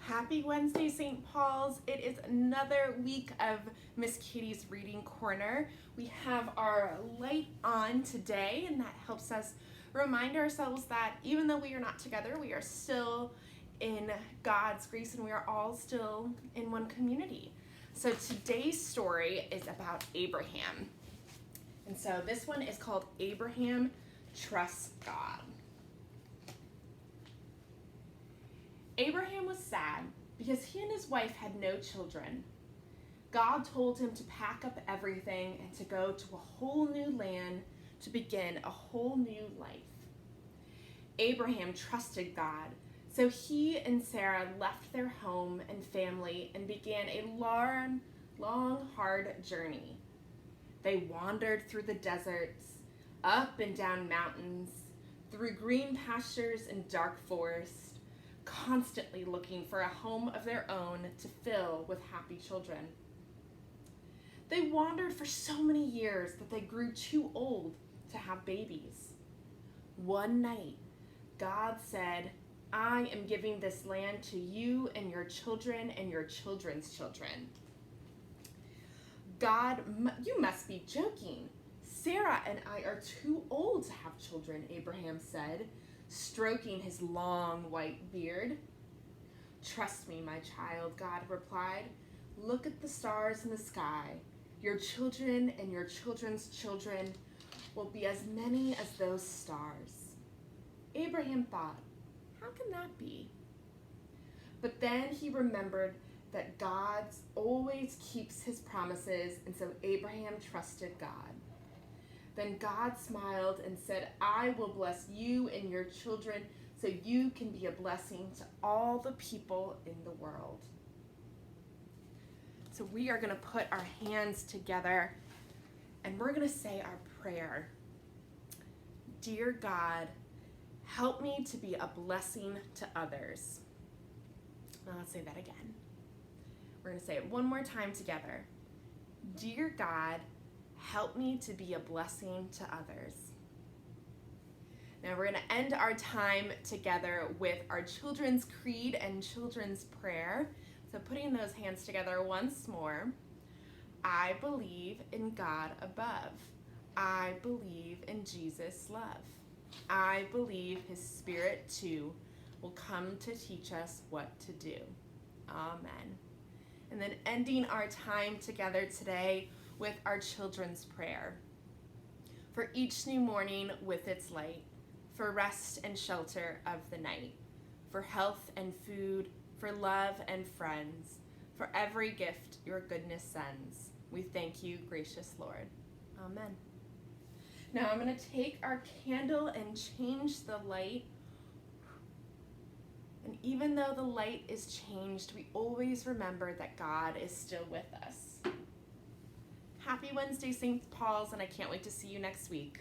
Happy Wednesday, St. Paul's. It is another week of Miss Katie's Reading Corner. We have our light on today, and that helps us remind ourselves that even though we are not together, we are still in God's grace and we are all still in one community. So today's story is about Abraham. And so this one is called Abraham Trusts God. Abraham was sad because he and his wife had no children. God told him to pack up everything and to go to a whole new land to begin a whole new life. Abraham trusted God, so he and Sarah left their home and family and began a long, hard journey. They wandered through the deserts, up and down mountains, through green pastures and dark forests, constantly looking for a home of their own to fill with happy children. They wandered for so many years that they grew too old to have babies. One night, God said, "I am giving this land to you and your children and your children's children." "God, you must be joking. Sarah and I are too old to have children," Abraham said, stroking his long white beard. "Trust me, my child," God replied. "Look at the stars in the sky. Your children and your children's children will be as many as those stars." Abraham thought, how can that be? But then he remembered that God always keeps his promises, and so Abraham trusted God. Then God smiled and said, "I will bless you and your children so you can be a blessing to all the people in the world." So we are going to put our hands together and we're going to say our prayer. Dear God, help me to be a blessing to others. Now let's say that again. We're going to say it one more time together. Dear God, help me to be a blessing to others. Now we're going to end our time together with our children's creed and children's prayer. So putting those hands together once more. I believe in God above. I believe in Jesus' love. I believe his Spirit too will come to teach us what to do. Amen. And then ending our time together today with our children's prayer. For each new morning with its light, for rest and shelter of the night, for health and food, for love and friends, for every gift your goodness sends, we thank you, gracious Lord. Amen. Now I'm going to take our candle and change the light. And even though the light is changed, we always remember that God is still with us. Happy Wednesday, St. Paul's, and I can't wait to see you next week.